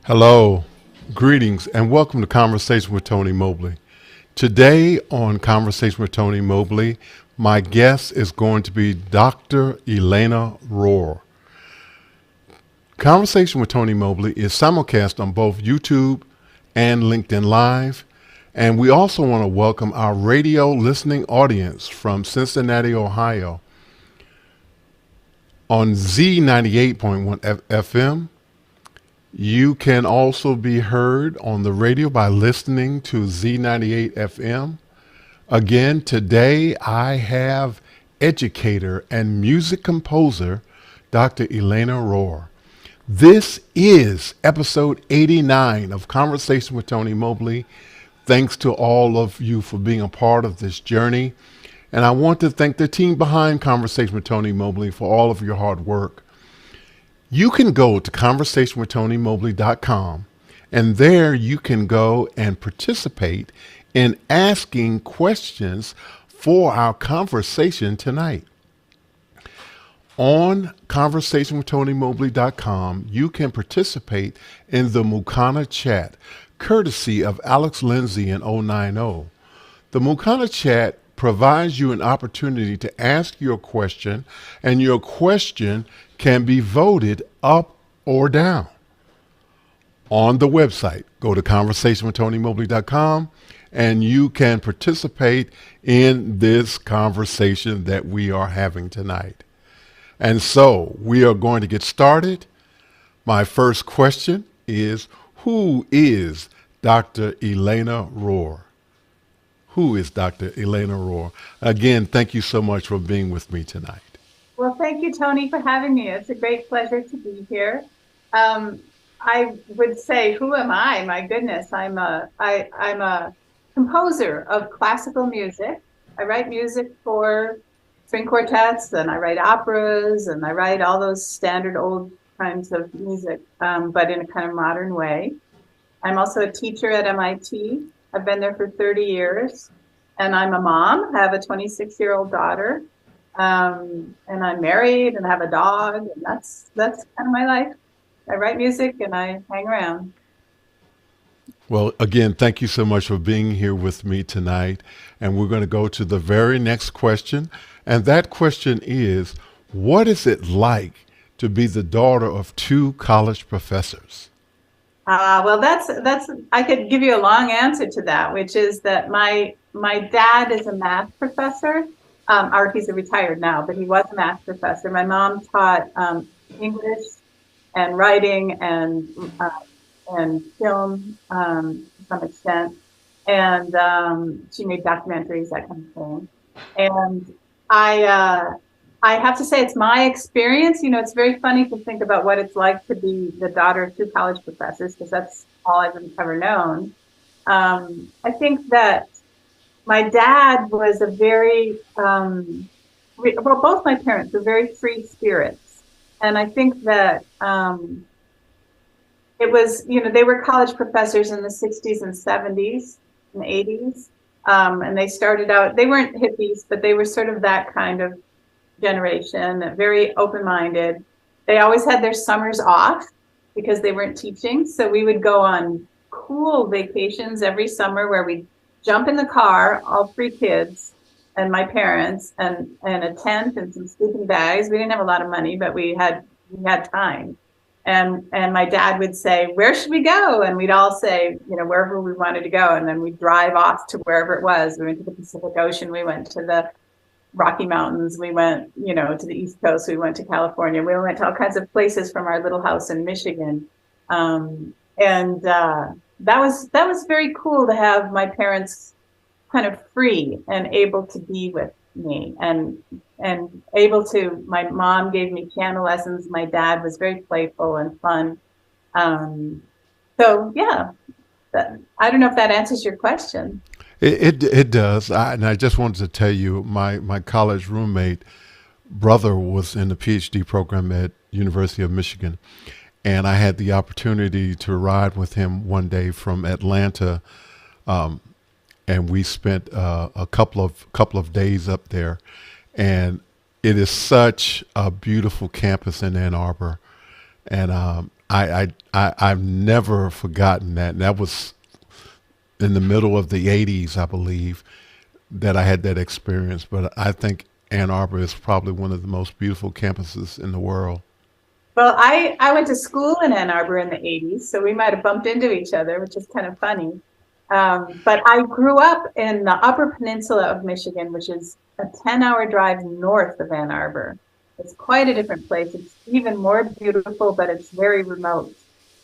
Hello, greetings, and welcome to Conversation with Tony Mobley. Today on Conversation with Tony Mobley, my guest is going to be Dr. Elena Ruehr. Conversation with Tony Mobley is simulcast on both YouTube and LinkedIn Live, and we also want to welcome our radio listening audience from Cincinnati, Ohio on Z98.1 FM. You can also be heard on the radio by listening to Z98 FM. Again, today I have educator and music composer, Dr. Elena Ruehr. This is episode 89 of Conversation with Tony Mobley. Thanks to all of you for being a part of this journey. And I want to thank the team behind Conversation with Tony Mobley for all of your hard work. You can go to conversationwithTonyMobley.com, and there you can go and participate in asking questions for our conversation tonight. On conversationwithTonyMobley.com, you can participate in the Mukana chat, courtesy of Alex Lindsay in 090. The Mukana chat provides you an opportunity to ask your question, and your question can be voted up or down. On the website, go to conversationwithTonyMobley.com, and you can participate in this conversation that we are having tonight. And so we are going to get started. My first question is, who is Dr. Elena Ruehr? Who is Dr. Elena Ruehr? Again, thank you so much for being with me tonight. Well, thank you, Tony, for having me. It's a great pleasure to be here. I would say, who am I? My goodness, I'm a composer of classical music. I write music for string quartets, and I write operas, and I write all those standard old kinds of music, but in a kind of modern way. I'm also a teacher at MIT. I've been there for 30 years, and I'm a mom. I have a 26-year-old daughter. And I'm married and I have a dog, and that's kind of my life. I write music and I hang around. Well, again, thank you so much for being here with me tonight. And we're going to go to the very next question. And that question is, what is it like to be the daughter of two college professors? Well, that's I could give you a long answer to that, which is that my dad is a math professor. Or he's retired now, but he was a math professor. My mom taught English and writing and film to some extent, and she made documentaries, that kind of thing. And I have to say, it's my experience. You know, it's very funny to think about what it's like to be the daughter of two college professors, because that's all I've ever known. I think that my dad was a very, both my parents were very free spirits. And I think that it was, they were college professors in the 60s and 70s and 80s. And they started out, they weren't hippies, but they were sort of that kind of generation, very open-minded. they always had their summers off because they weren't teaching. So we would go on cool vacations every summer where we'd jump in the car, all three kids and my parents, and a tent and some sleeping bags. We didn't have a lot of money, but we had time. And my dad would say, "Where should we go?" And we'd all say, wherever we wanted to go. And then we'd drive off to wherever it was. We went to the Pacific Ocean. We went to the Rocky Mountains. We went, to the East Coast. We went to California. We went to all kinds of places from our little house in Michigan. That was very cool to have my parents kind of free and able to be with me and able to. My mom gave me piano lessons. My dad was very playful and fun. So yeah, I don't know if that answers your question. It does. And I just wanted to tell you, my college roommate brother was in the PhD program at University of Michigan, and I had the opportunity to ride with him one day from Atlanta, and we spent a couple of days up there, and it is such a beautiful campus in Ann Arbor, and I've never forgotten that. And that was in the middle of the 80s, I believe, that I had that experience. But I think Ann Arbor is probably one of the most beautiful campuses in the world. Well, I went to school in Ann Arbor in the 80s, so we might have bumped into each other, which is kind of funny. But I grew up in the Upper Peninsula of Michigan, which is a 10-hour drive north of Ann Arbor. It's quite a different place. It's even more beautiful, but it's very remote.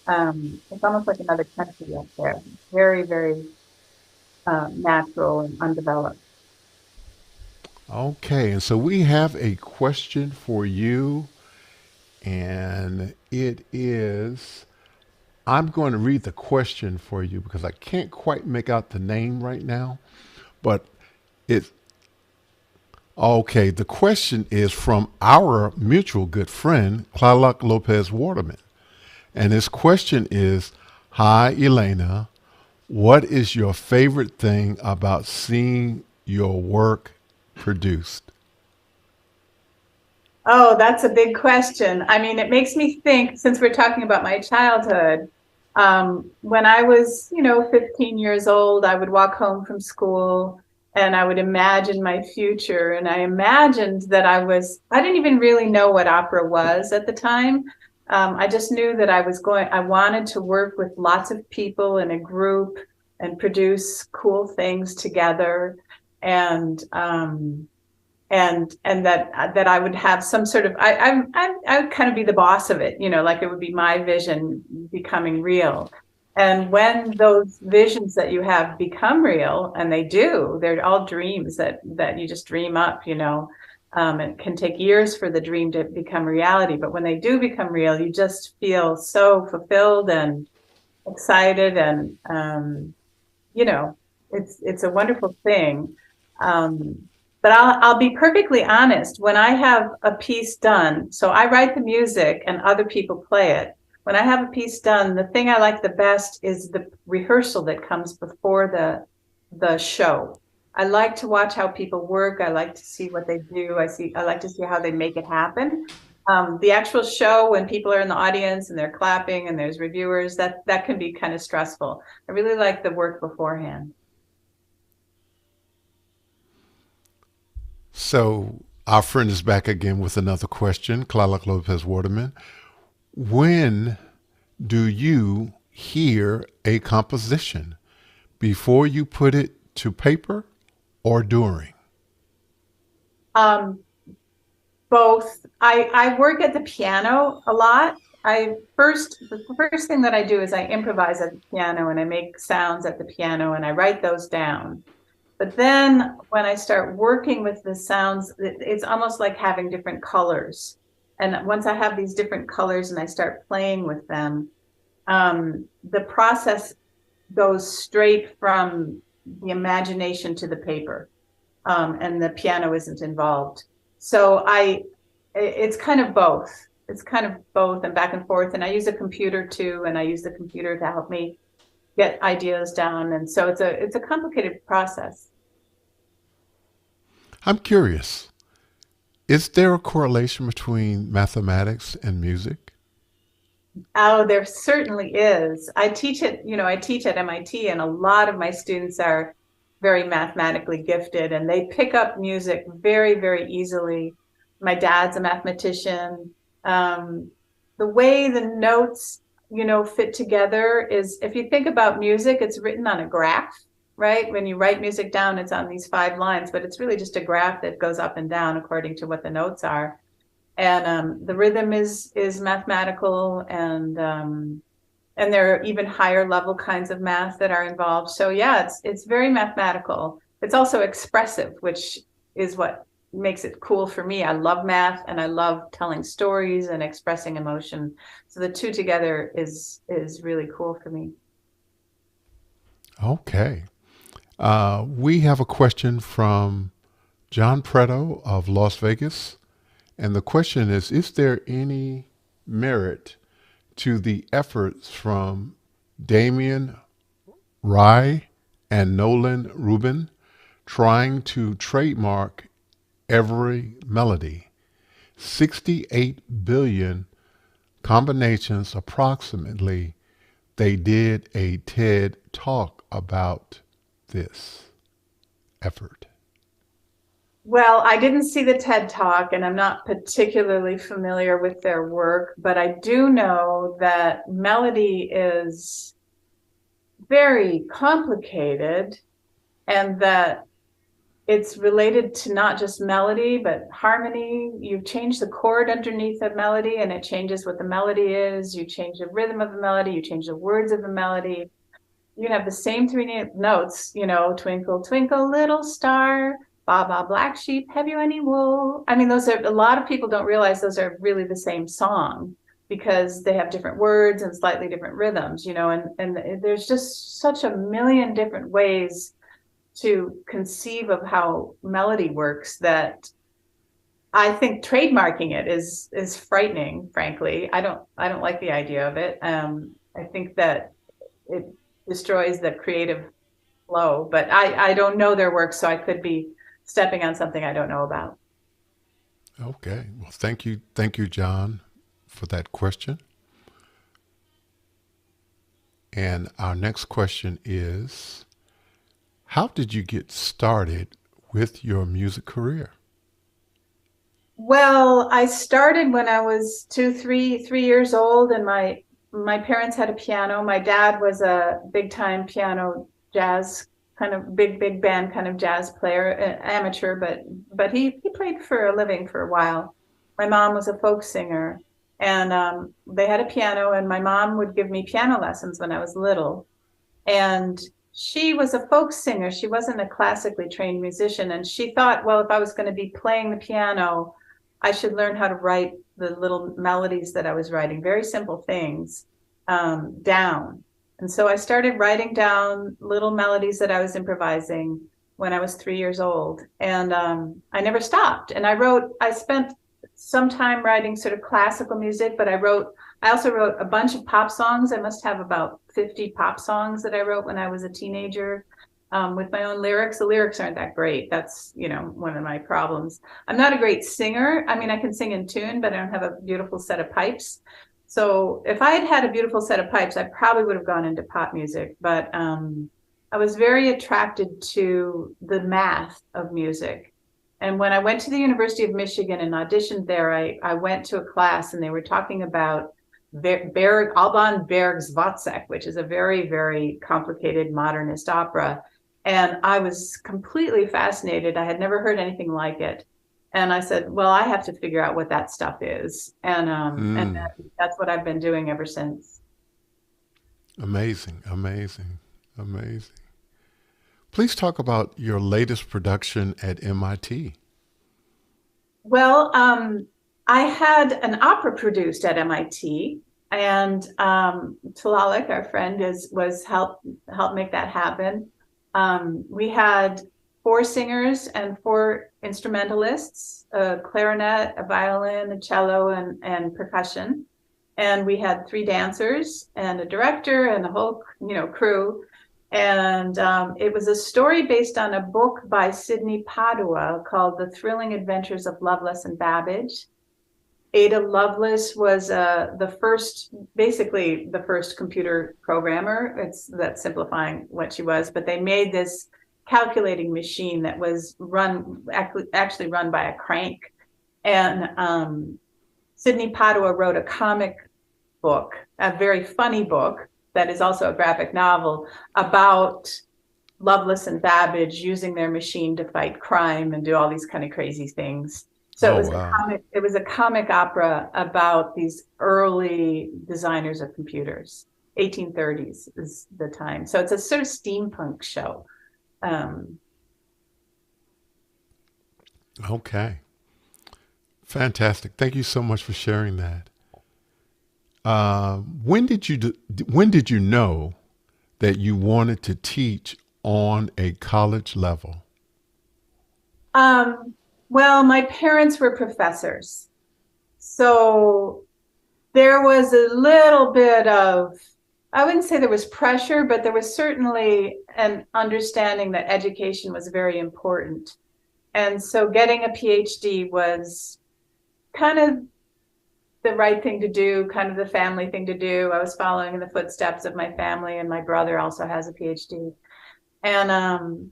It's almost like another country up there. Very, very natural and undeveloped. Okay, and so we have a question for you, and it is, I'm going to read the question for you because I can't quite make out the name right now, but it's okay. The question is from our mutual good friend, Clark Lopez Waterman. And his question is, "Hi, Elena. What is your favorite thing about seeing your work produced?" Oh, that's a big question. I mean, it makes me think, since we're talking about my childhood, when I was, 15 years old, I would walk home from school and I would imagine my future. And I imagined that I didn't even really know what opera was at the time. I just knew that I wanted to work with lots of people in a group and produce cool things together. And that I would have some sort of, I would kind of be the boss of it, like it would be my vision becoming real. And when those visions that you have become real, and they do, they're all dreams that you just dream up, it can take years for the dream to become reality. But when they do become real, you just feel so fulfilled and excited. And, it's a wonderful thing. But I'll be perfectly honest, when I have a piece done, so I write the music and other people play it. When I have a piece done, the thing I like the best is the rehearsal that comes before the show. I like to watch how people work. I like to see what they do. I like to see how they make it happen. The actual show, when people are in the audience and they're clapping and there's reviewers, that can be kind of stressful. I really like the work beforehand. So our friend is back again with another question, Clark Lopez Waterman. When do you hear a composition? Before you put it to paper or during? Both. I work at the piano a lot. The first thing that I do is I improvise at the piano and I make sounds at the piano and I write those down. But then when I start working with the sounds, it's almost like having different colors. And once I have these different colors and I start playing with them, the process goes straight from the imagination to the paper, and the piano isn't involved. So it's kind of both. It's kind of both and back and forth. And I use a computer too, and I use the computer to help me get ideas down. And so it's a complicated process. I'm curious. Is there a correlation between mathematics and music? Oh, there certainly is. I teach it, I teach at MIT, and a lot of my students are very mathematically gifted and they pick up music very, very easily. My dad's a mathematician. Um, the way the notes, fit together is, if you think about music, it's written on a graph, right? When you write music down, it's on these 5 lines, but it's really just a graph that goes up and down according to what the notes are. And the rhythm is mathematical, and there are even higher level kinds of math that are involved. So yeah, it's very mathematical. It's also expressive, which is what makes it cool for me. I love math and I love telling stories and expressing emotion. So the two together is really cool for me. Okay. We have a question from John Preto of Las Vegas. And the question is there any merit to the efforts from Damien Rye and Nolan Rubin trying to trademark every melody? 68 billion combinations approximately. They did a TED talk about this effort. Well, I didn't see the TED Talk, and I'm not particularly familiar with their work, but I do know that melody is very complicated and that it's related to not just melody, but harmony. You change the chord underneath a melody and it changes what the melody is. You change the rhythm of the melody, you change the words of the melody. You can have the same 3 notes, twinkle, twinkle, little star, ba ba black sheep, have you any wool? I mean, those are, a lot of people don't realize those are really the same song because they have different words and slightly different rhythms, and there's just such a million different ways to conceive of how melody works that I think trademarking it is frightening, frankly. I don't like the idea of it. I think that it destroys the creative flow, but I don't know their work, so I could be stepping on something I don't know about. Okay. Well, thank you, John, for that question. And our next question is, how did you get started with your music career? Well, I started when I was 3 years old, and my parents had a piano. My dad was a big time piano jazz kind of big band kind of jazz player, amateur, but he played for a living for a while. My mom was a folk singer, and they had a piano, and my mom would give me piano lessons when I was little. And she was a folk singer. She wasn't a classically trained musician. And she thought, well, if I was going to be playing the piano, I should learn how to write the little melodies that I was writing, very simple things, down. And so I started writing down little melodies that I was improvising when I was 3 years old. And I never stopped. And I spent some time writing sort of classical music, but I also wrote a bunch of pop songs. I must have about 50 pop songs that I wrote when I was a teenager, with my own lyrics. The lyrics aren't that great. That's, one of my problems. I'm not a great singer. I mean, I can sing in tune, but I don't have a beautiful set of pipes. So if I had had a beautiful set of pipes, I probably would have gone into pop music. But I was very attracted to the math of music. And when I went to the University of Michigan and auditioned there, I went to a class and they were talking about Alban Berg's Wozzeck, which is a very, very complicated modernist opera. And I was completely fascinated. I had never heard anything like it. And I said, well, I have to figure out what that stuff is. And that's what I've been doing ever since. Amazing, amazing, amazing. Please talk about your latest production at MIT. Well, I had an opera produced at MIT, and Talalik, our friend, was helped make that happen. We had 4 singers and 4 instrumentalists, a clarinet, a violin, a cello, and percussion. And we had 3 dancers and a director and the whole, crew. And it was a story based on a book by Sidney Padua called The Thrilling Adventures of Lovelace and Babbage. Ada Lovelace was basically the first computer programmer. That's simplifying what she was, but they made this calculating machine that was actually run by a crank. And Sidney Padua wrote a comic book, a very funny book that is also a graphic novel about Lovelace and Babbage using their machine to fight crime and do all these kind of crazy things. So it was a comic opera about these early designers of computers. 1830s is the time. So it's a sort of steampunk show. Okay. Fantastic. Thank you so much for sharing that. When did you know that you wanted to teach on a college level? Well, my parents were professors, so there was a little bit of, I wouldn't say there was pressure, but there was certainly an understanding that education was very important. And so getting a PhD was kind of the right thing to do, kind of the family thing to do. I was following in the footsteps of my family, and my brother also has a PhD. And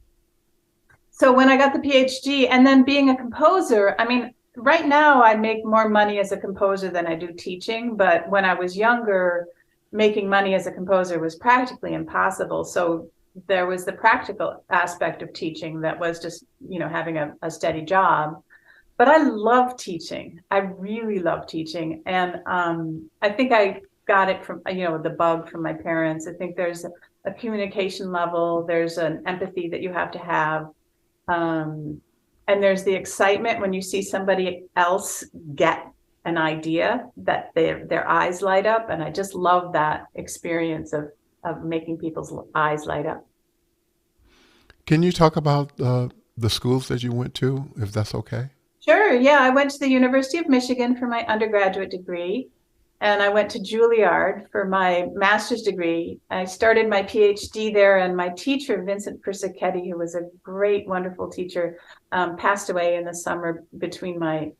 so when I got the PhD, and then being a composer, I mean, right now I make more money as a composer than I do teaching, but when I was younger, making money as a composer was practically impossible. So there was the practical aspect of teaching that was just, having a steady job. But I love teaching. I really love teaching. And I think I got it from, the bug from my parents. I think there's a communication level, there's an empathy that you have to have. And there's the excitement when you see somebody else get an idea that their eyes light up. And I just love that experience of making people's eyes light up. Can you talk about the schools that you went to, if that's okay? Sure. Yeah. I went to the University of Michigan for my undergraduate degree, and I went to Juilliard for my master's degree. I started my PhD there, and my teacher, Vincent Persichetti, who was a great, wonderful teacher, passed away in the summer between during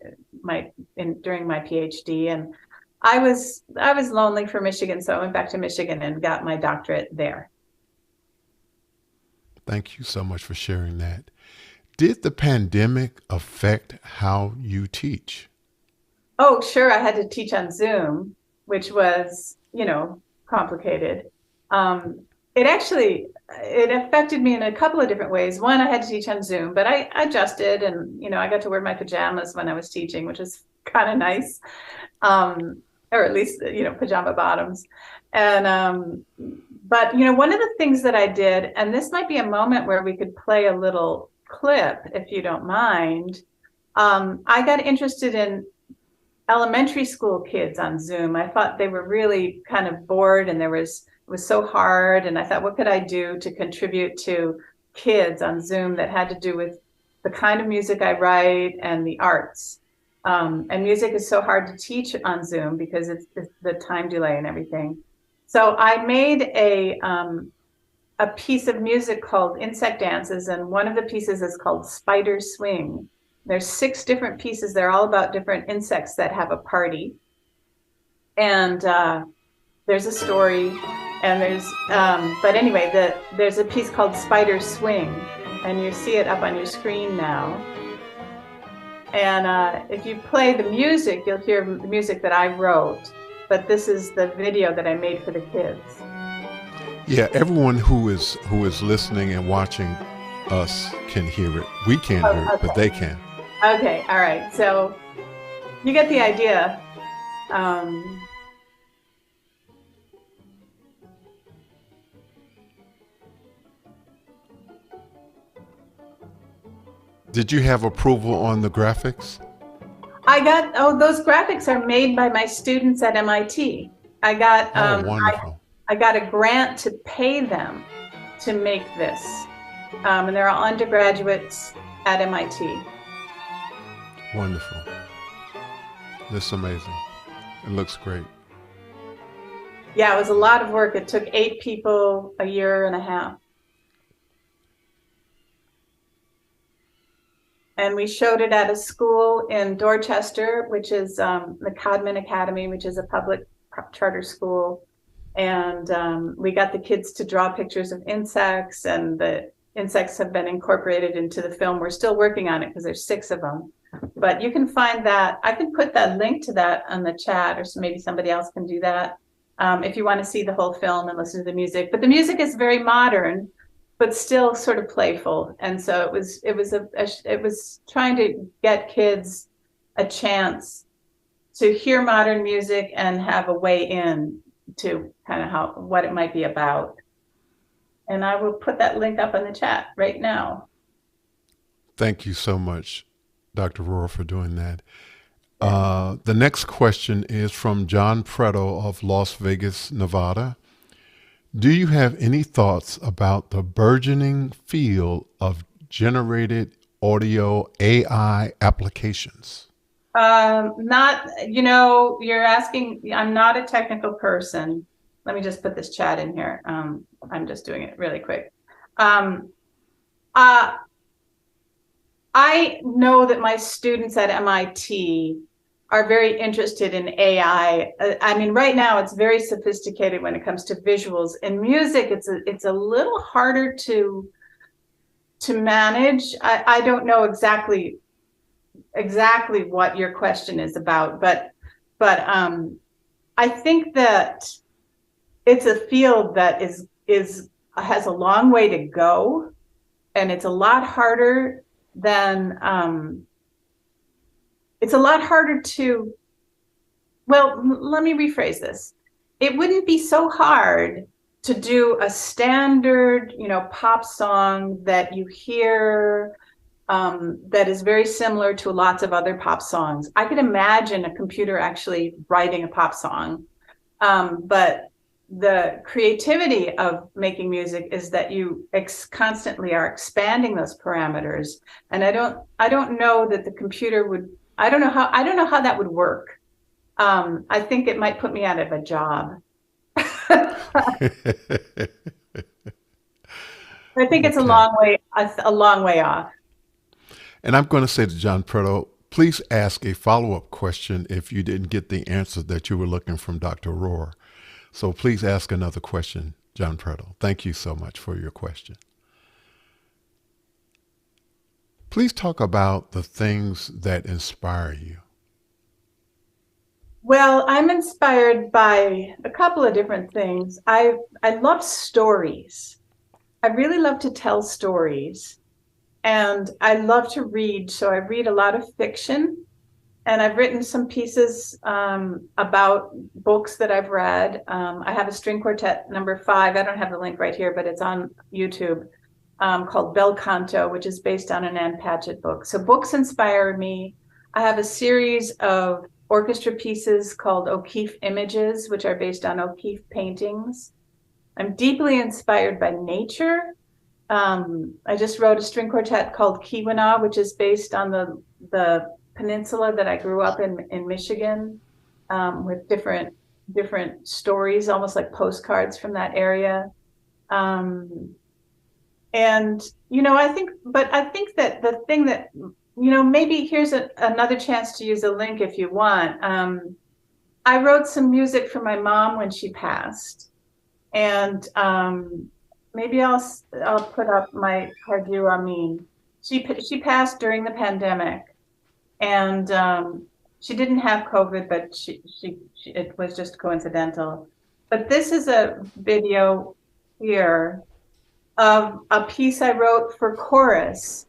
my PhD. And I was lonely for Michigan, so I went back to Michigan and got my doctorate there. Thank you so much for sharing that. Did the pandemic affect how you teach? Oh, sure. I had to teach on Zoom, which was, complicated. It affected me in a couple of different ways. One, I had to teach on Zoom, but I adjusted, and, I got to wear my pajamas when I was teaching, which was kind of nice. Or at least, pajama bottoms. And, but, one of the things that I did, and this might be a moment where we could play a little clip, if you don't mind. I got interested in elementary school kids on Zoom. I thought they were really kind of bored, and it was so hard. And I thought, what could I do to contribute to kids on Zoom that had to do with the kind of music I write and the arts? And music is so hard to teach on Zoom because it's the time delay and everything. So I made a piece of music called Insect Dances, and one of the pieces is called Spider Swing. There's 6 different pieces. They're all about different insects that have a party. And there's a story, and but anyway, there's a piece called Spider Swing, and you see it up on your screen now. And if you play the music, you'll hear the music that I wrote, but this is the video that I made for the kids. Yeah, everyone who is listening and watching us can hear it. We can't hear it, but they can. Okay, all right. So you get the idea. Did you have approval on the graphics? Those graphics are made by my students at MIT. I got wonderful. I got a grant to pay them to make this. And they're all undergraduates at MIT. Wonderful. That's amazing. It looks great. Yeah, it was a lot of work. It took 8 people, a year and a half. And we showed it at a school in Dorchester, which is the Codman Academy, which is a public charter school. And we got the kids to draw pictures of insects, and the insects have been incorporated into the film. We're still working on it because there's 6 of them. But you can find that. I can put that link to that on the chat, or maybe somebody else can do that if you want to see the whole film and listen to the music. But the music is very modern, but still sort of playful. And so it was trying to get kids a chance to hear modern music and have a way in to kind of what it might be about. And I will put that link up in the chat right now. Thank you so much, Dr. Ruehr, for doing that. The next question is from John Preto of Las Vegas, Nevada. Do you have any thoughts about the burgeoning field of generated audio AI applications? Not, you're asking, I'm not a technical person. Let me just put this chat in here. I'm just doing it really quick. I know that my students at MIT are very interested in AI. I mean, right now it's very sophisticated when it comes to visuals. In music, it's a little harder to manage. I don't know exactly what your question is about, but I think that it's a field that has a long way to go, and it's a lot harder than it's a lot harder to, well, let me rephrase this. It wouldn't be so hard to do a standard, pop song that you hear that is very similar to lots of other pop songs. I could imagine a computer actually writing a pop song, but the creativity of making music is that you constantly are expanding those parameters. And I don't know that the computer would. I don't know how that would work. I think it might put me out of a job. I think it's a long way off. And I'm going to say to John Preto, please ask a follow-up question if you didn't get the answer that you were looking from Dr. Ruehr. So please ask another question, John Preto. Thank you so much for your question. Please talk about the things that inspire you. Well, I'm inspired by a couple of different things. I love stories. I really love to tell stories. And I love to read. So I read a lot of fiction. And I've written some pieces about books that I've read. I have a string quartet number 5. I don't have the link right here, but it's on YouTube, called Bel Canto, which is based on an Ann Patchett book. So books inspire me. I have a series of orchestra pieces called O'Keeffe Images, which are based on O'Keeffe paintings. I'm deeply inspired by nature. I just wrote a string quartet called Keweenaw, which is based on the peninsula that I grew up in Michigan, with different stories, almost like postcards from that area. And, I think that the thing that, maybe here's another chance to use a link if you want. I wrote some music for my mom when she passed, and maybe I'll put up my Harju Amin. She passed during the pandemic, and she didn't have COVID, but it was just coincidental. But this is a video here of a piece I wrote for chorus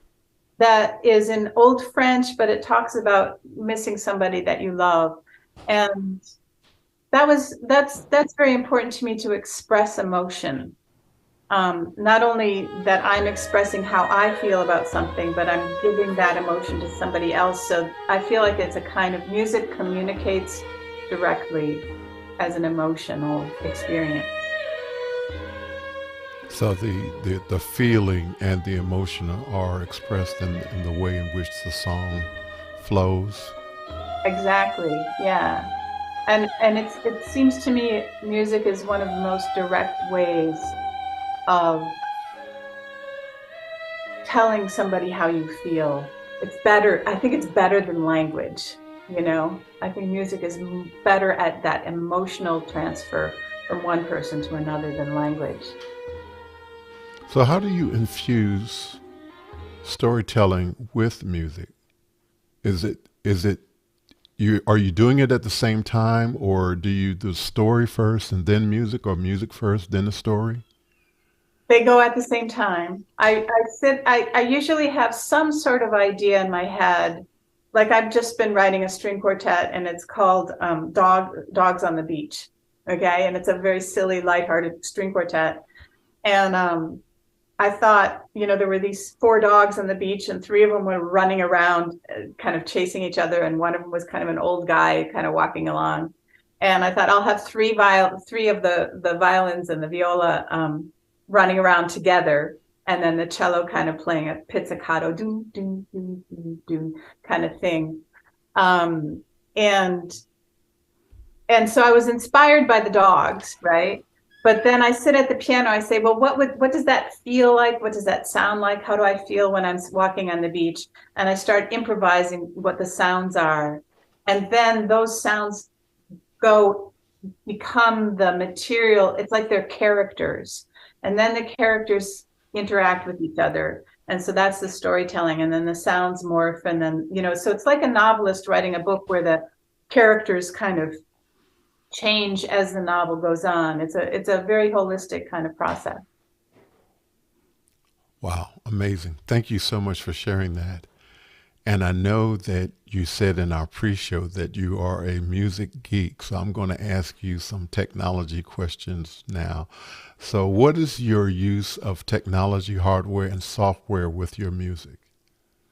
that is in Old French, but it talks about missing somebody that you love. And that's very important to me, to express emotion. Not only that I'm expressing how I feel about something, but I'm giving that emotion to somebody else. So I feel like it's a kind of music communicates directly as an emotional experience. So the feeling and the emotion are expressed in the way in which the song flows. Exactly, yeah. And it seems to me music is one of the most direct ways of telling somebody how you feel. it's better. I think it's better than language. I think music is better at that emotional transfer from one person to another than language. So, how do you infuse storytelling with music? Is it you are you doing it at the same time, or do you do story first and then music, or music first then the story? They go at the same time. I usually have some sort of idea in my head. Like I've just been writing a string quartet and it's called Dogs on the Beach. Okay. And it's a very silly, lighthearted string quartet. And I thought, there were these four dogs on the beach and three of them were running around, kind of chasing each other. And one of them was kind of an old guy kind of walking along. And I thought I'll have three of the violins and the viola running around together, and then the cello kind of playing a pizzicato, doom, doom, doom, doom, doom kind of thing. Um, and and so I was inspired by the dogs, right? But then I sit at the piano, I say, well, what does that feel like? What does that sound like? How do I feel when I'm walking on the beach? And I start improvising what the sounds are. And then those sounds become the material. It's like they're characters. And then the characters interact with each other. And so that's the storytelling. And then the sounds morph. And then, so it's like a novelist writing a book where the characters kind of change as the novel goes on. It's a very holistic kind of process. Wow, amazing. Thank you so much for sharing that. And I know that you said in our pre-show that you are a music geek, so I'm going to ask you some technology questions now. So what is your use of technology, hardware, and software with your music?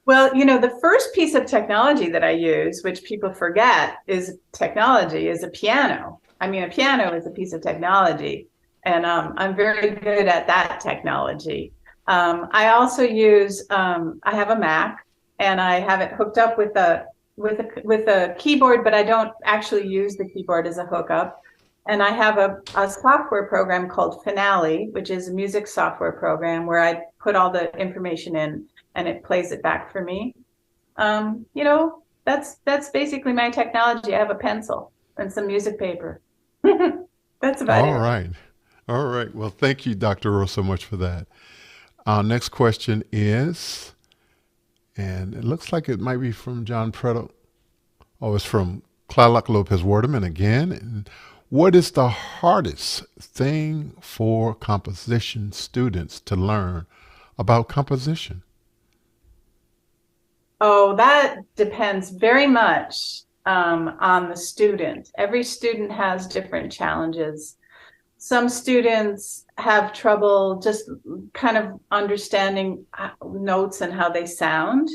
Well, the first piece of technology that I use, which people forget is technology, is a piano. I mean, a piano is a piece of technology, and I'm very good at that technology. I also use, I have a Mac, and I have it hooked up with a keyboard, but I don't actually use the keyboard as a hookup. And I have a software program called Finale, which is a music software program where I put all the information in and it plays it back for me. That's basically my technology. I have a pencil and some music paper. That's about All it. right. All right. Well, thank you, Dr. Rowe, so much for that. Our next question is, and it looks like it might be from John Preto. Oh, it's from Clark Lopez Waterman again. And what is the hardest thing for composition students to learn about composition? Oh, that depends very much on the student. Every student has different challenges. Some students have trouble just kind of understanding notes and how they sound,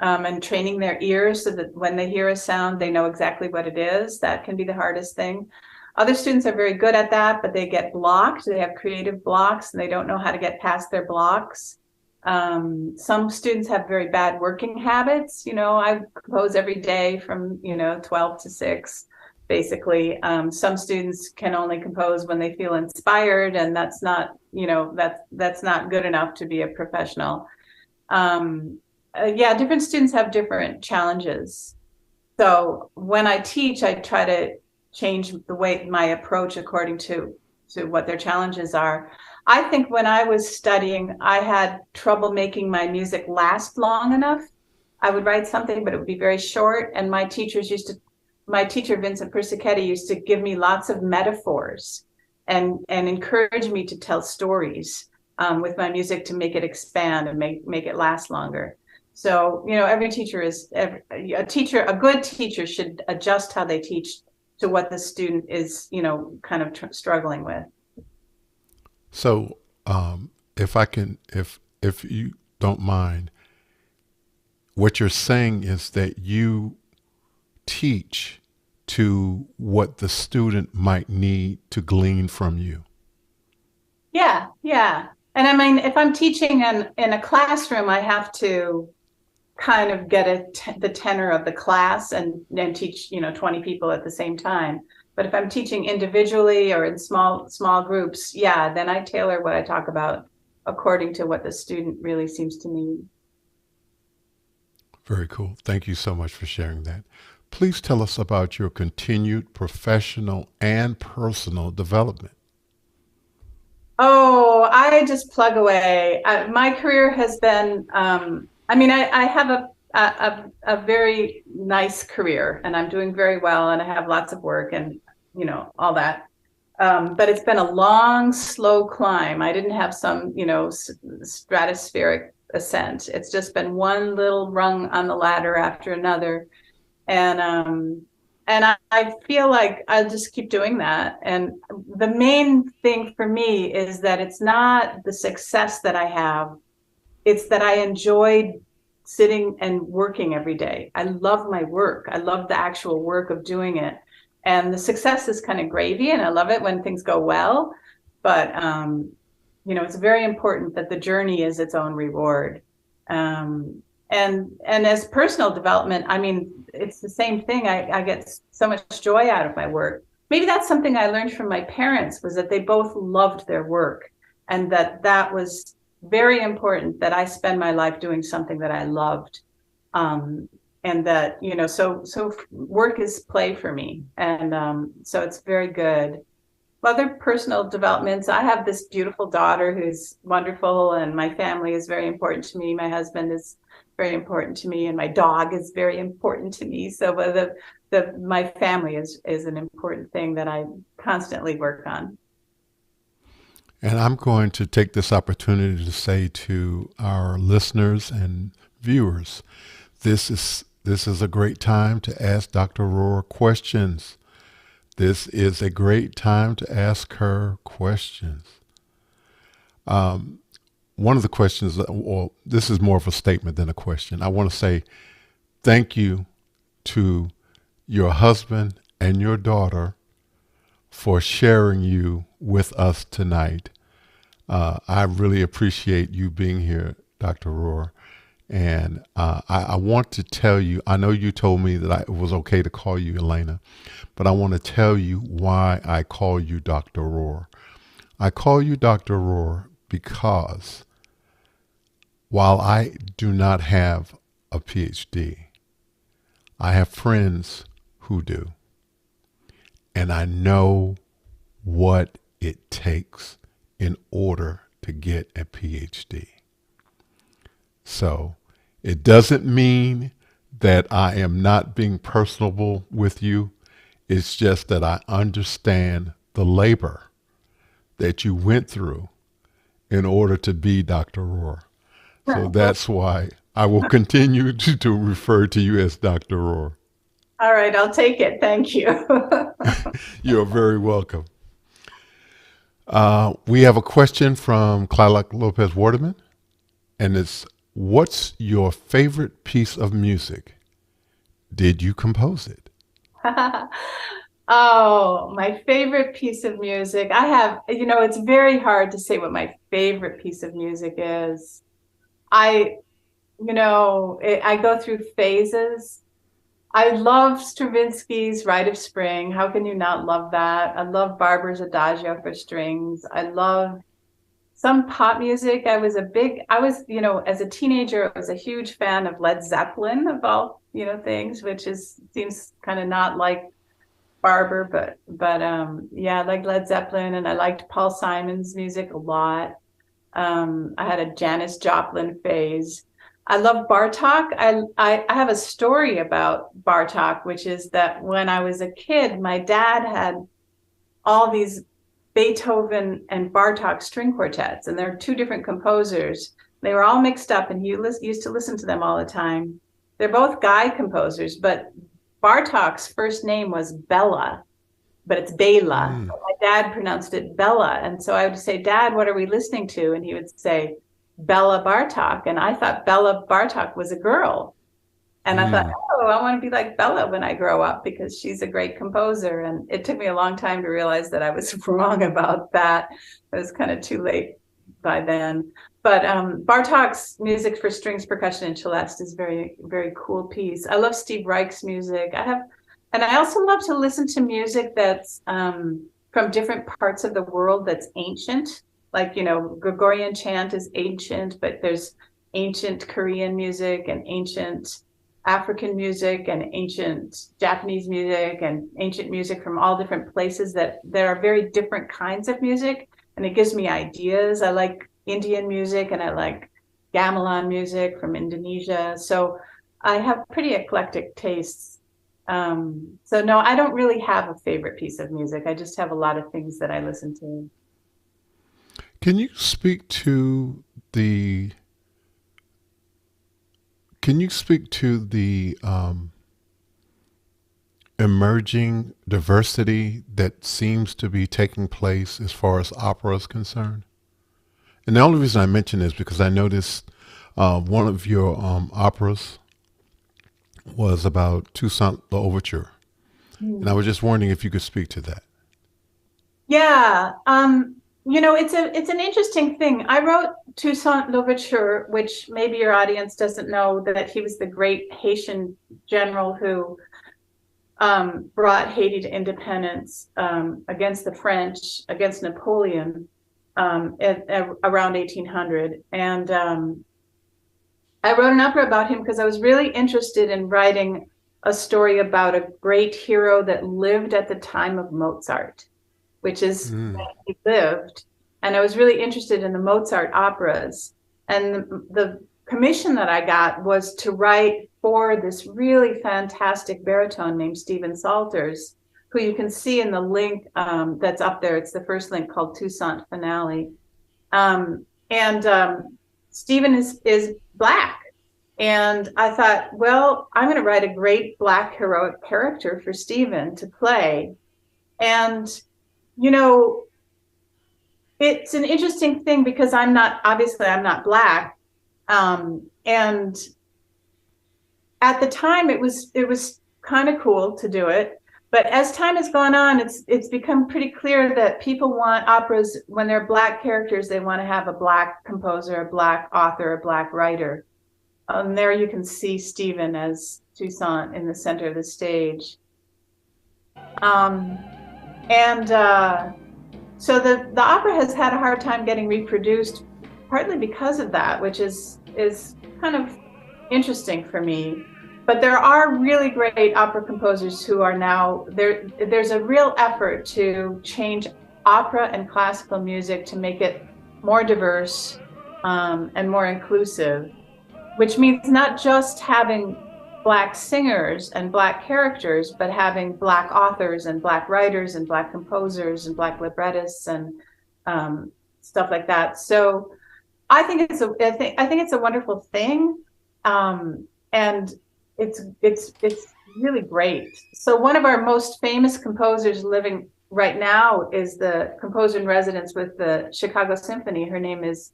and training their ears so that when they hear a sound, they know exactly what it is. That can be the hardest thing. Other students are very good at that, but they get blocked. They have creative blocks and they don't know how to get past their blocks. Some students have very bad working habits. I compose every day from 12 to 6 basically. Some students can only compose when they feel inspired, and that's not that's not good enough to be a professional. Yeah, different students have different challenges. So when I teach, I try to change my approach according to what their challenges are. I think when I was studying, I had trouble making my music last long enough. I would write something, but it would be very short. And my teacher, Vincent Persichetti, used to give me lots of metaphors and encourage me to tell stories with my music to make it expand and make it last longer. So, a good teacher should adjust how they teach to what the student is, kind of struggling with. So, if you don't mind, what you're saying is that you teach to what the student might need to glean from you. Yeah, yeah. And I mean, if I'm teaching in a classroom, I have to kind of get the tenor of the class and teach 20 people at the same time. But if I'm teaching individually or in small groups, yeah, then I tailor what I talk about according to what the student really seems to need. Very cool. Thank you so much for sharing that. Please tell us about your continued professional and personal development. Oh, I just plug away. My career has been, I mean, I have a very nice career and I'm doing very well and I have lots of work and, all that. But it's been a long, slow climb. I didn't have some, stratospheric ascent. It's just been one little rung on the ladder after another. And I feel like I'll just keep doing that. And the main thing for me is that it's not the success that I have, it's that I enjoy sitting and working every day. I love my work. I love the actual work of doing it. And the success is kind of gravy, and I love it when things go well. But it's very important that the journey is its own reward. And as personal development, I mean, it's the same thing. I get so much joy out of my work. Maybe that's something I learned from my parents, was that they both loved their work, and that was very important, that I spend my life doing something that I loved. And that, so work is play for me. And so it's very good. Other personal developments, I have this beautiful daughter who's wonderful, and my family is very important to me. My husband is very important to me, and my dog is very important to me. So my family is an important thing that I constantly work on. And I'm going to take this opportunity to say to our listeners and viewers, this is a great time to ask Dr. Ruehr questions. This is a great time to ask her questions. One of the questions, well, this is more of a statement than a question. I want to say thank you to your husband and your daughter for sharing you with us tonight. I really appreciate you being here, Dr. Ruehr. And I want to tell you, I know you told me that it was okay to call you Elena, but I want to tell you why I call you Dr. Ruehr. I call you Dr. Ruehr because while I do not have a PhD, I have friends who do. And I know what it takes in order to get a PhD. So it doesn't mean that I am not being personable with you. It's just that I understand the labor that you went through in order to be Dr. Ruehr. So that's why I will continue to refer to you as Dr. Ruehr. All right, I'll take it. Thank you. You're very welcome. We have a question from Clalac Lopez Waterman, and it's, what's your favorite piece of music? Did you compose it? Oh, my favorite piece of music. I have, it's very hard to say what my favorite piece of music is. I go through phases. I love Stravinsky's Rite of Spring. How can you not love that? I love Barber's Adagio for strings. I love some pop music. As a teenager, I was a huge fan of Led Zeppelin, of all, things, which seems kind of not like Barber, but yeah, I like Led Zeppelin, and I liked Paul Simon's music a lot. I had a Janis Joplin phase. I love Bartok. I have a story about Bartok, which is that when I was a kid, my dad had all these Beethoven and Bartok string quartets, and they're two different composers. They were all mixed up, and he used to listen to them all the time. They're both guy composers, but Bartok's first name was Bela, but it's Bela. Mm. My dad pronounced it Bella, and so I would say, Dad, what are we listening to? And he would say, Bella Bartok. And I thought Bella Bartok was a girl. And I thought, oh, I want to be like Bella when I grow up, because she's a great composer. And it took me a long time to realize that I was wrong about that. It was kind of too late by then. But Bartok's music for strings, percussion, and celeste is very, very cool piece. I love Steve Reich's music. And I also love to listen to music that's from different parts of the world that's ancient. Like, Gregorian chant is ancient, but there's ancient Korean music and ancient African music and ancient Japanese music and ancient music from all different places that there are very different kinds of music, and it gives me ideas. I like Indian music and I like gamelan music from Indonesia. So I have pretty eclectic tastes. So no, I don't really have a favorite piece of music. I just have a lot of things that I listen to. Can you speak to the Can you speak to the emerging diversity that seems to be taking place as far as opera is concerned? And the only reason I mention this because I noticed one of your operas was about Toussaint the Overture, and I was just wondering if you could speak to that. Yeah, it's an interesting thing. I wrote Toussaint Louverture, which maybe your audience doesn't know that he was the great Haitian general who brought Haiti to independence against the French, against Napoleon around 1800. And I wrote an opera about him because I was really interested in writing a story about a great hero that lived at the time of Mozart, which is when he lived. And I was really interested in the Mozart operas. And the commission that I got was to write for this really fantastic baritone named Stephen Salters, who you can see in the link that's up there. It's the first link called Toussaint Finale. Stephen is Black. And I thought, well, I'm going to write a great Black heroic character for Stephen to play. And it's an interesting thing because I'm not Black. And at the time it was kind of cool to do it. But as time has gone on, it's become pretty clear that people want operas, when they're Black characters, they want to have a Black composer, a Black author, a Black writer. There you can see Stephen as Toussaint in the center of the stage. So the opera has had a hard time getting reproduced, partly because of that, which is kind of interesting for me. But there are really great opera composers who are now there. There's a real effort to change opera and classical music to make it more diverse and more inclusive, which means not just having Black singers and Black characters, but having Black authors and Black writers and Black composers and Black librettists and stuff like that. So I think it's a wonderful thing, and it's really great. So one of our most famous composers living right now is the composer in residence with the Chicago Symphony. Her name is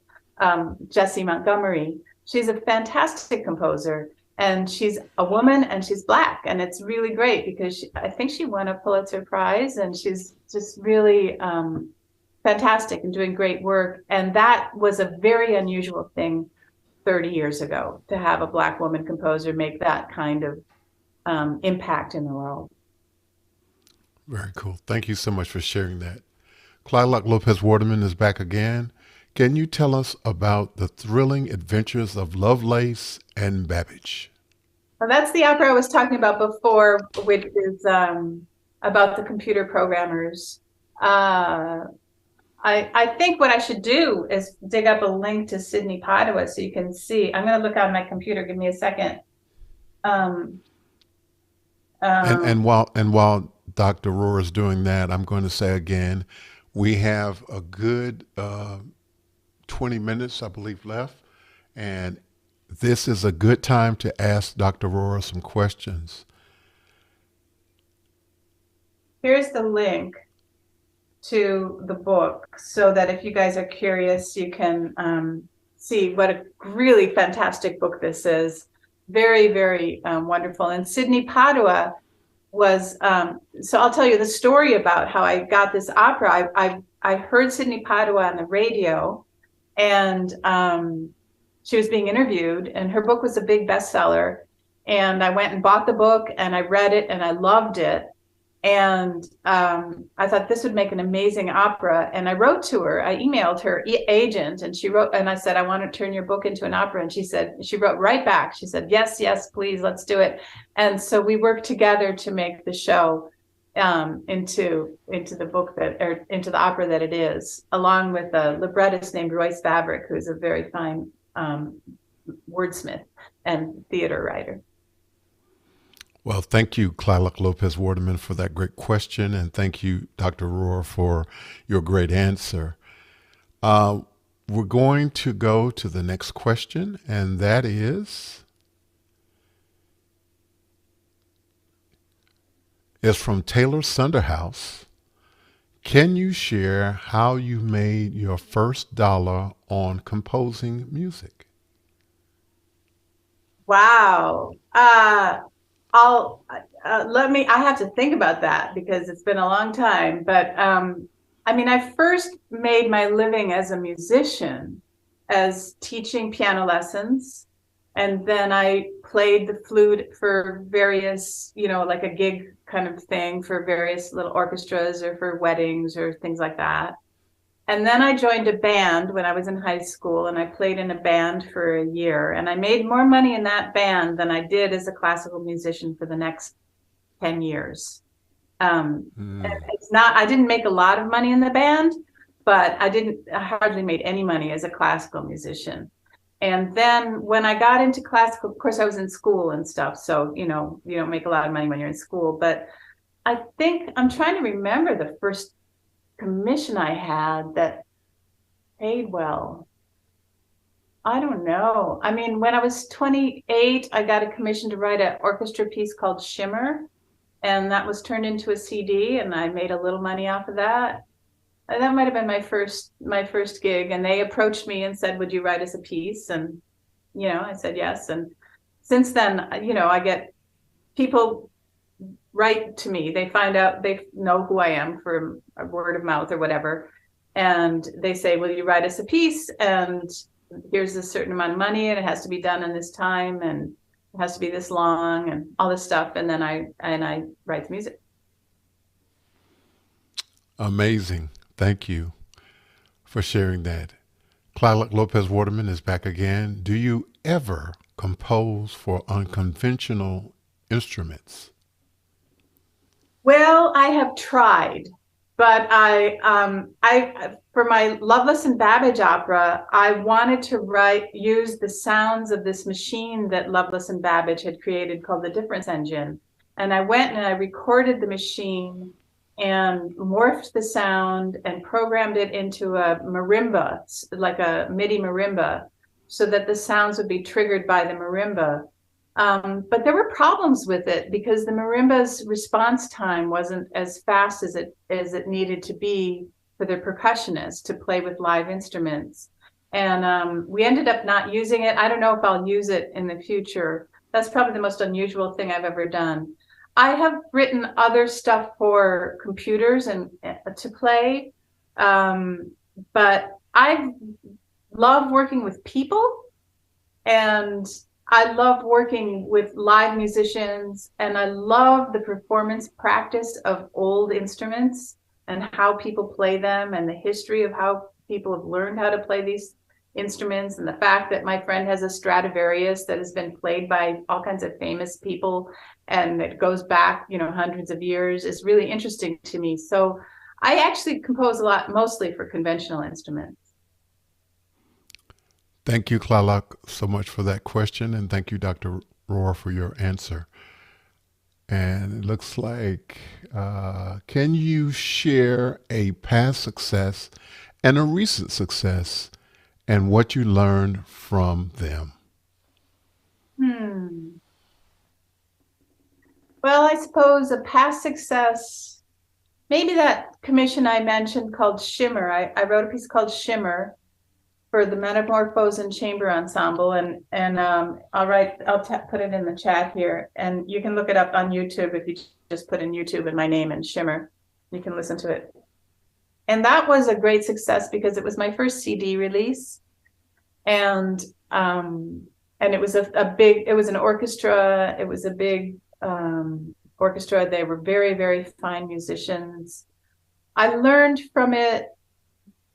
Jessie Montgomery. She's a fantastic composer. And she's a woman and she's Black. And it's really great because I think she won a Pulitzer Prize, and she's just really fantastic and doing great work. And that was a very unusual thing 30 years ago, to have a Black woman composer make that kind of impact in the world. Very cool. Thank you so much for sharing that. Clylock Lopez Waterman is back again. Can you tell us about the thrilling adventures of Lovelace and Babbage? Well, that's the opera I was talking about before, which is about the computer programmers. I think what I should do is dig up a link to Sidney Padua so you can see. I'm going to look on my computer. Give me a second. And while Dr. Ruehr is doing that, I'm going to say again, we have a good 20 minutes, I believe, left. And this is a good time to ask Dr. Ruehr some questions. Here's the link to the book so that if you guys are curious, you can see what a really fantastic book this is. Very, very wonderful. And Sidney Padua was, so I'll tell you the story about how I got this opera. I heard Sidney Padua on the radio, and she was being interviewed, and her book was a big bestseller. And I went and bought the book, and I read it, and I loved it. And I thought this would make an amazing opera. And I wrote to her, I emailed her agent, and she wrote, and I said, I want to turn your book into an opera. And she wrote right back. She said, yes, yes, please, let's do it. And so we worked together to make the show into the book or into the opera that it is, along with a librettist named Royce Vabrick, who's a very fine wordsmith and theater writer. Well, thank you, Claudia Lopez Waterman, for that great question. And thank you, Dr. Ruehr, for your great answer. We're going to go to the next question, and that is from Taylor Sunderhouse. Can you share how you made your first dollar on composing music? Wow. I have to think about that because it's been a long time. But I mean, I first made my living as a musician, as teaching piano lessons. And then I played the flute for various, like a gig kind of thing for various little orchestras or for weddings or things like that. And then I joined a band when I was in high school, and I played in a band for a year. And I made more money in that band than I did as a classical musician for the next 10 years. I didn't make a lot of money in the band, but I hardly made any money as a classical musician. And then when I got into classical, of course, I was in school and stuff. So, you don't make a lot of money when you're in school. But I think I'm trying to remember the first commission I had that paid well. I don't know. I mean, when I was 28, I got a commission to write an orchestra piece called Shimmer, and that was turned into a CD, and I made a little money off of that. And that might have been my first gig, and they approached me and said, "Would you write us a piece?" And I said yes. And since then, I get people write to me. They find out, they know who I am from a word of mouth or whatever. And they say, "Will you write us a piece? And here's a certain amount of money, and it has to be done in this time, and it has to be this long," and all this stuff. And then I write the music. Amazing. Thank you for sharing that. Claudia Lopez Waterman is back again. Do you ever compose for unconventional instruments? Well, I have tried, but I for my Lovelace and Babbage opera, I wanted to use the sounds of this machine that Lovelace and Babbage had created called the Difference Engine. And I went and I recorded the machine and morphed the sound and programmed it into a marimba, like a MIDI marimba, so that the sounds would be triggered by the marimba. But there were problems with it because the marimba's response time wasn't as fast as it needed to be for the percussionist to play with live instruments. And we ended up not using it. I don't know if I'll use it in the future. That's probably the most unusual thing I've ever done. I have written other stuff for computers and to play, but I love working with people, and I love working with live musicians, and I love the performance practice of old instruments and how people play them and the history of how people have learned how to play these instruments, and the fact that my friend has a Stradivarius that has been played by all kinds of famous people and it goes back, hundreds of years is really interesting to me. So I actually compose a lot, mostly for conventional instruments. Thank you, Claudia, so much for that question, and thank you, Dr. Ruehr, for your answer. And it looks like, can you share a past success and a recent success and what you learned from them? Well, I suppose a past success, maybe that commission I mentioned called Shimmer. I wrote a piece called Shimmer for the Metamorphose Chamber Ensemble, and I'll put it in the chat here, and you can look it up on YouTube if you just put in YouTube and my name and Shimmer. You can listen to it. And that was a great success because it was my first CD release, and it was it was an orchestra. It was a big orchestra. They were very, very fine musicians. I learned from it.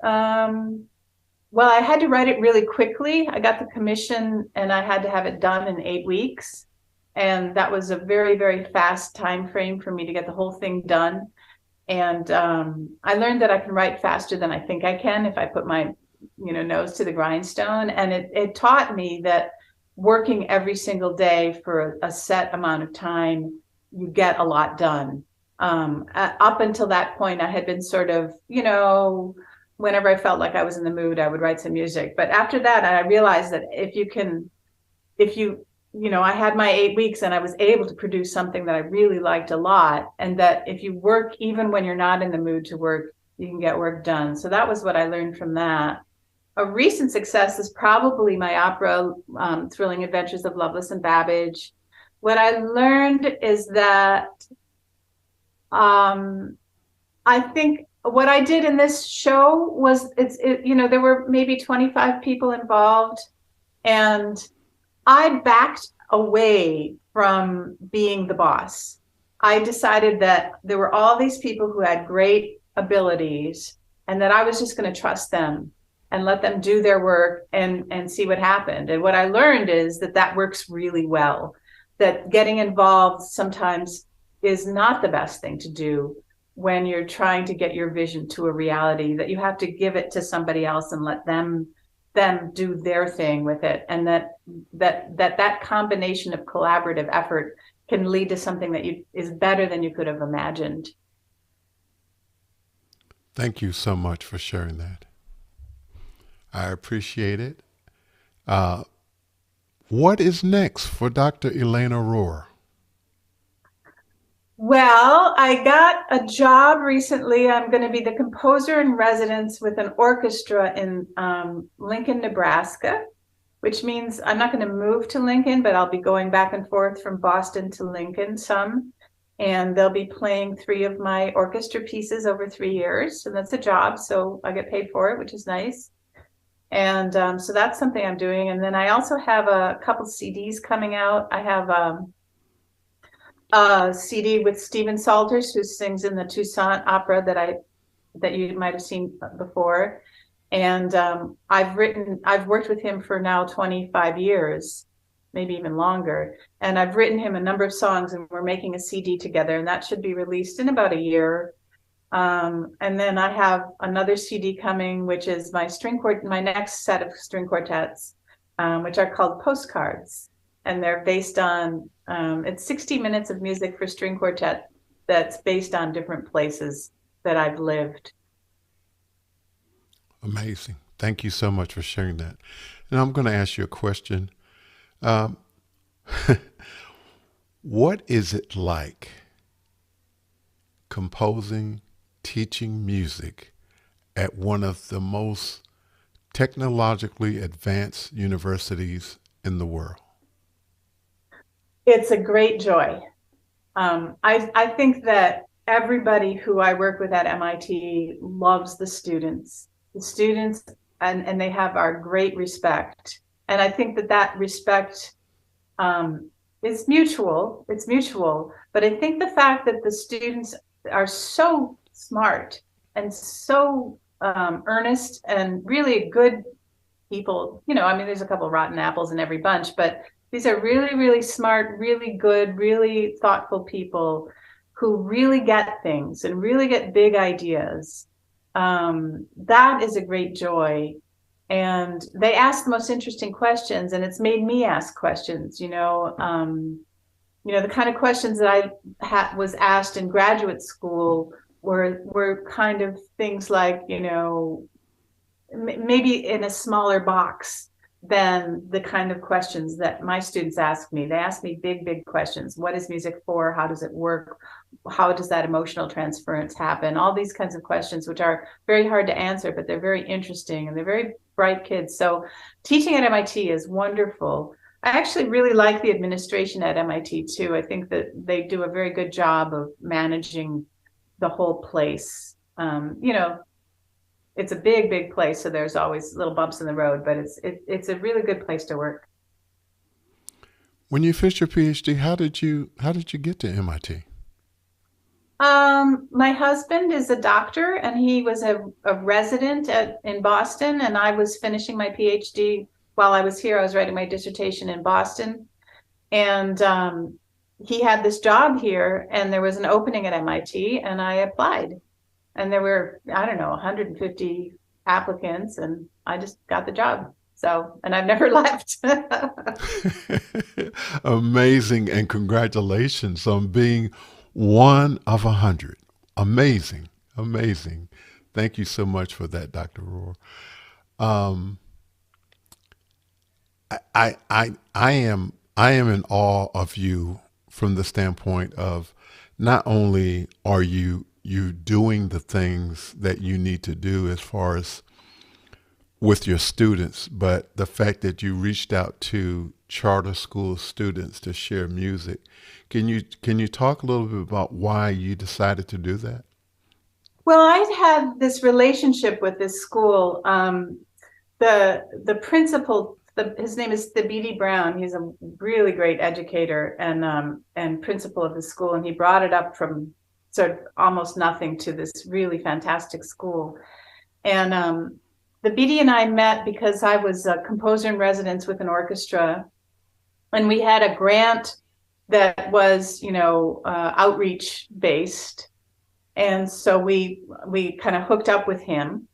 Well, I had to write it really quickly. I got the commission and I had to have it done in 8 weeks. And that was a very, very fast time frame for me to get the whole thing done. And I learned that I can write faster than I think I can if I put my, nose to the grindstone. And it taught me that working every single day for a set amount of time, you get a lot done. Up until that point, I had been sort of, whenever I felt like I was in the mood, I would write some music. But after that, I realized that I had my 8 weeks and I was able to produce something that I really liked a lot. And that if you work, even when you're not in the mood to work, you can get work done. So that was what I learned from that. A recent success is probably my opera, Thrilling Adventures of Loveless and Babbage. What I learned is that I think what I did in this show was there were maybe 25 people involved, and I backed away from being the boss. I decided that there were all these people who had great abilities and that I was just going to trust them and let them do their work and see what happened. And what I learned is that works really well, that getting involved sometimes is not the best thing to do when you're trying to get your vision to a reality, that you have to give it to somebody else and let them do their thing with it. And that combination of collaborative effort can lead to something that is better than you could have imagined. Thank you so much for sharing that. I appreciate it. What is next for Dr. Elena Ruehr? Well, I got a job recently. I'm going to be the composer in residence with an orchestra in Lincoln, Nebraska, which means I'm not going to move to Lincoln, but I'll be going back and forth from Boston to Lincoln some. And they'll be playing 3 of my orchestra pieces over 3 years. And that's a job, so I get paid for it, which is nice. And so that's something I'm doing. And then I also have a couple CDs coming out. I have a CD with Stephen Salters, who sings in the Toussaint opera that you might have seen before. And I've worked with him for now 25 years, maybe even longer. And I've written him a number of songs, and we're making a CD together, and that should be released in about a year. And then I have another CD coming, which is my next set of string quartets, which are called Postcards. And they're based on, it's 60 minutes of music for string quartet that's based on different places that I've lived. Amazing. Thank you so much for sharing that. And I'm going to ask you a question. What is it like composing, teaching music at one of the most technologically advanced universities in the world? It's a great joy. I think that everybody who I work with at MIT loves the students. The students, and they have our great respect. And I think that respect is mutual. It's mutual. But I think the fact that the students are so smart and so earnest and really good people, there's a couple of rotten apples in every bunch, but these are really, really smart, really good, really thoughtful people who really get things and really get big ideas. That is a great joy. And they ask the most interesting questions, and it's made me ask questions, the kind of questions that I was asked in graduate school were kind of things like, maybe in a smaller box than the kind of questions that my students ask me. They ask me big, big questions. What is music for? How does it work? How does that emotional transference happen? All these kinds of questions, which are very hard to answer, but they're very interesting and they're very bright kids. So teaching at MIT is wonderful. I actually really like the administration at MIT too. I think that they do a very good job of managing the whole place. It's a big, big place, so there's always little bumps in the road, but it's a really good place to work. When you finished your PhD, how did you get to MIT? My husband is a doctor, and he was a resident in Boston, and I was finishing my PhD while I was here. I was writing my dissertation in Boston, and he had this job here, and there was an opening at MIT, and I applied, and there were, I don't know, 150 applicants, and I just got the job. So, and I've never left. Amazing, and congratulations on being one of 100. Amazing, amazing. Thank you so much for that, Dr. Rohr. Um, I am in awe of you from the standpoint of not only are you doing the things that you need to do as far as with your students, but the fact that you reached out to charter school students to share music. Can you talk a little bit about why you decided to do that? Well, I'd had this relationship with this school. The principal, his name is Thabiti Brown. He's a really great educator and principal of the school, and he brought it up from sort of almost nothing to this really fantastic school. And Thabiti and I met because I was a composer in residence with an orchestra, and we had a grant that was, outreach based, and so we kind of hooked up with him.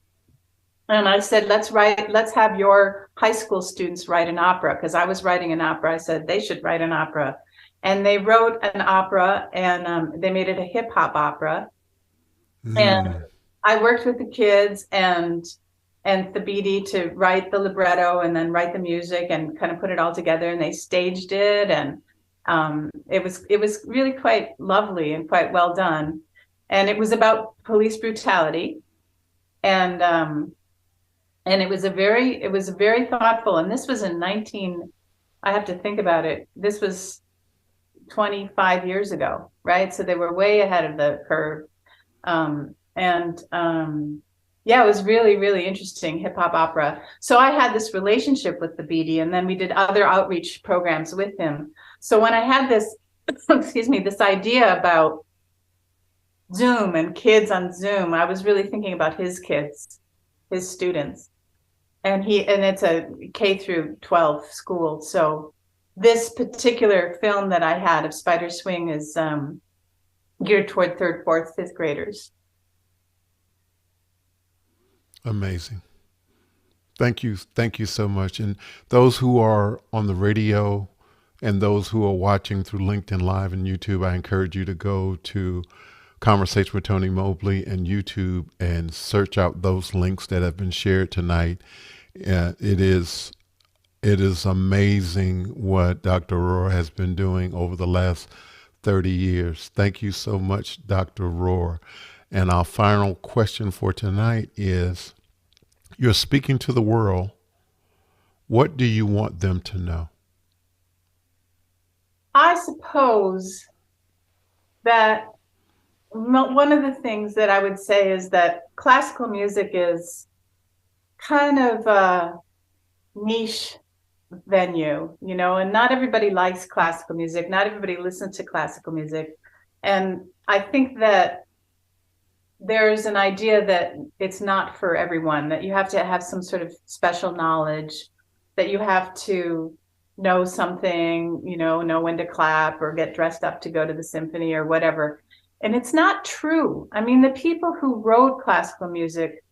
And I said, let's have your high school students write an opera, because I was writing an opera. I said they should write an opera. And they wrote an opera, and they made it a hip hop opera. And Mm, I worked with the kids and Thabiti to write the libretto and then write the music and kind of put it all together. And they staged it, and it was really quite lovely and quite well done. And it was about police brutality. And it was very thoughtful. And this was in 19, I have to think about it. This was 25 years ago, right? So they were way ahead of the curve. And Yeah, it was really, really interesting hip hop opera. So I had this relationship with the BD, and then we did other outreach programs with him. So when I had this, excuse me, this idea about Zoom and kids on Zoom, I was really thinking about his kids, his students. And it's a K through 12 school. So this particular film that I had of Spider Swing is geared toward third, fourth, fifth graders. amazing. Thank you so much. And those who are on the radio and those who are watching through LinkedIn Live and YouTube, I encourage you to go to Conversation with Tony Mobley and YouTube and search out those links that have been shared tonight. It is amazing what Dr. Rohr has been doing over the last 30 years. Thank you so much, Dr. Rohr. And our final question for tonight is, you're speaking to the world. What do you want them to know? I suppose that one of the things that I would say is that classical music is kind of a niche venue, and not everybody likes classical music. Not everybody listens to classical music. And I think that there's an idea that it's not for everyone, that you have to have some sort of special knowledge, that you have to know something, know when to clap or get dressed up to go to the symphony or whatever. And it's not true. I mean, the people who wrote classical music,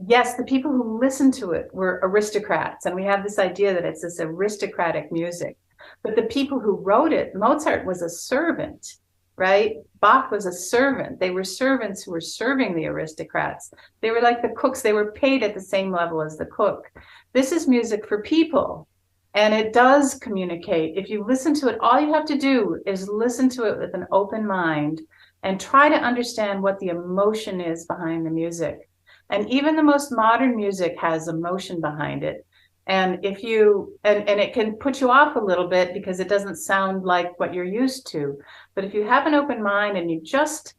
yes, the people who listened to it were aristocrats. And we have this idea that it's this aristocratic music. But the people who wrote it, Mozart was a servant, right? Bach was a servant. They were servants who were serving the aristocrats. They were like the cooks. They were paid at the same level as the cook. This is music for people. And it does communicate. If you listen to it, all you have to do is listen to it with an open mind and try to understand what the emotion is behind the music. And even the most modern music has emotion behind it. And if you, and it can put you off a little bit because it doesn't sound like what you're used to. But if you have an open mind and you just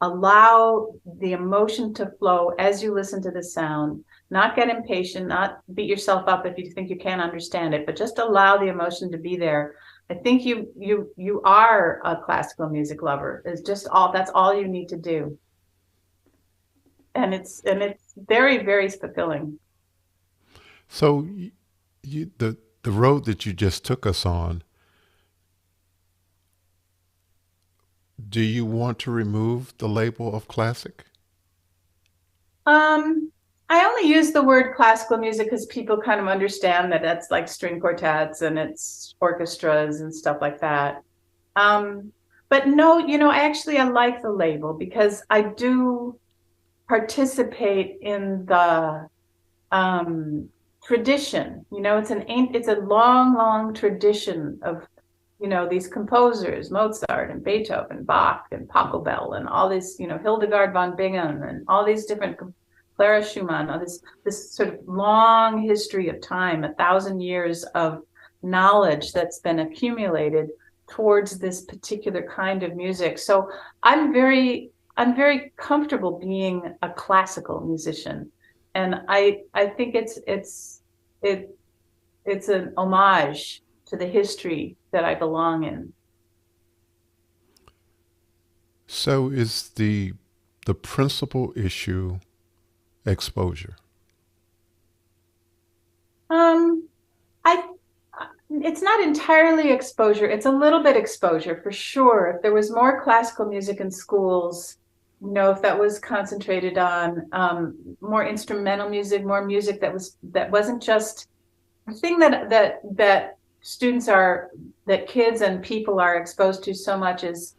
allow the emotion to flow as you listen to the sound, not get impatient, not beat yourself up if you think you can't understand it, but just allow the emotion to be there. I think you are a classical music lover. It's just that's all you need to do. And it's very, very fulfilling. So the road that you just took us on, do you want to remove the label of classic? I only use the word classical music because people kind of understand that that's like string quartets and it's orchestras and stuff like that. But no, actually I like the label because I do participate in the tradition. It's a long, long tradition of these composers, Mozart and Beethoven, Bach and Pachelbel, and all these, Hildegard von Bingen, and all these different, Clara Schumann, all this sort of long history of time, 1,000 years of knowledge that's been accumulated towards this particular kind of music. So I'm very comfortable being a classical musician, and I think it's an homage to the history that I belong in. So is the principal issue exposure? I It's not entirely exposure. It's a little bit exposure for sure. If there was more classical music in schools, if that was concentrated on more instrumental music, more music that wasn't just the thing that kids and people are exposed to so much is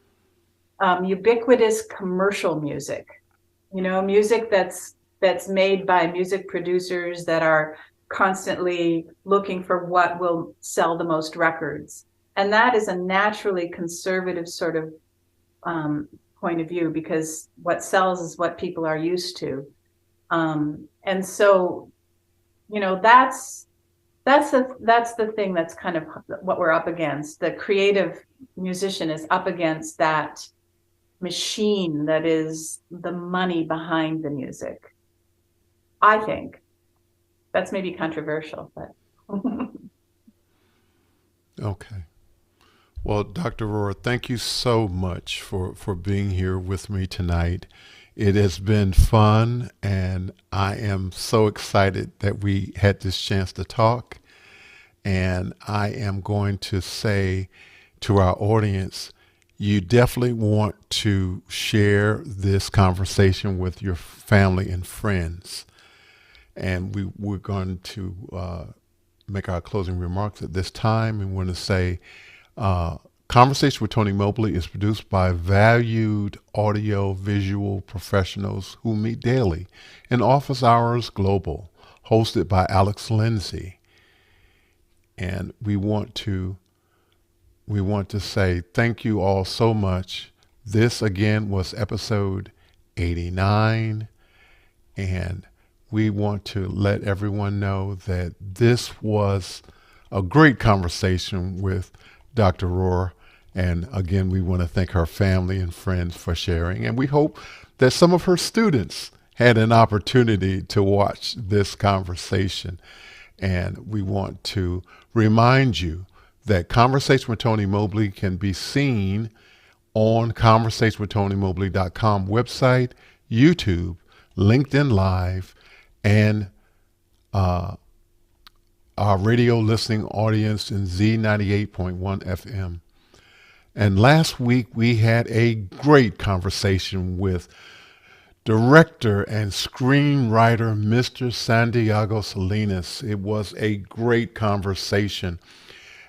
ubiquitous commercial music. Music that's made by music producers that are constantly looking for what will sell the most records. And that is a naturally conservative sort of point of view, because what sells is what people are used to. And so, that's the thing that's kind of what we're up against. The creative musician is up against that machine that is the money behind the music. I think that's maybe controversial, but Okay. Well, Dr. Ruehr, thank you so much for being here with me tonight. It has been fun, and I am so excited that we had this chance to talk. And I am going to say to our audience, you definitely want to share this conversation with your family and friends. And we're going to make our closing remarks at this time. And want to say, Conversation with Tony Mobley is produced by valued audio visual professionals who meet daily in Office Hours Global, hosted by Alex Lindsay. And we want to say thank you all so much. This again was episode 89, and we want to let everyone know that this was a great conversation with Dr. Ruehr. And again, we want to thank her family and friends for sharing. And we hope that some of her students had an opportunity to watch this conversation. And we want to remind you that Conversation with Tony Mobley can be seen on conversationwithtonymobley.com website, YouTube, LinkedIn Live, and our radio listening audience in Z98.1 FM. And last week we had a great conversation with director and screenwriter Mr. Santiago Salinas. It was a great conversation.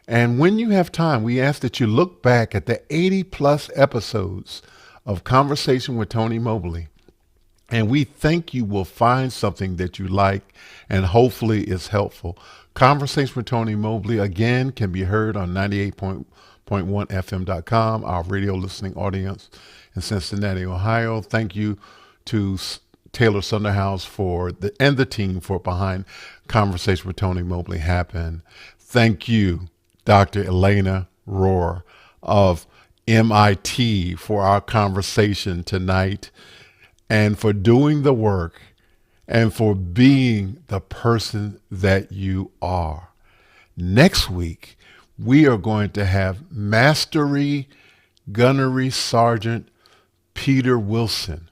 And when you have time, we ask that you look back at the 80 plus episodes of Conversation with Tony Mobley. And we think you will find something that you like and hopefully is helpful. Conversation with Tony Mobley, again, can be heard on 98.1fm.com, our radio listening audience in Cincinnati, Ohio. Thank you to Taylor Sunderhouse and the team for behind Conversation with Tony Mobley happen. Thank you, Dr. Elena Ruehr of MIT, for our conversation tonight, and for doing the work and for being the person that you are. Next week, we are going to have Mastery Gunnery Sergeant Peter Wilson,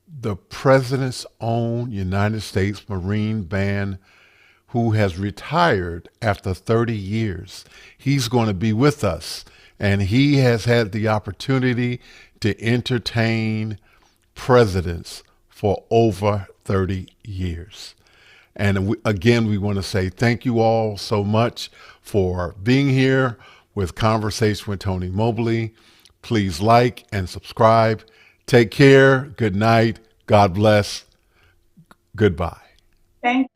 the President's own United States Marine Band, who has retired after 30 years. He's going to be with us, and he has had the opportunity to entertain presidents for over 30 years. And again, we want to say thank you all so much for being here with Conversation with Tony Mobley. Please like and subscribe. Take care. Good night. God bless. Goodbye. Thank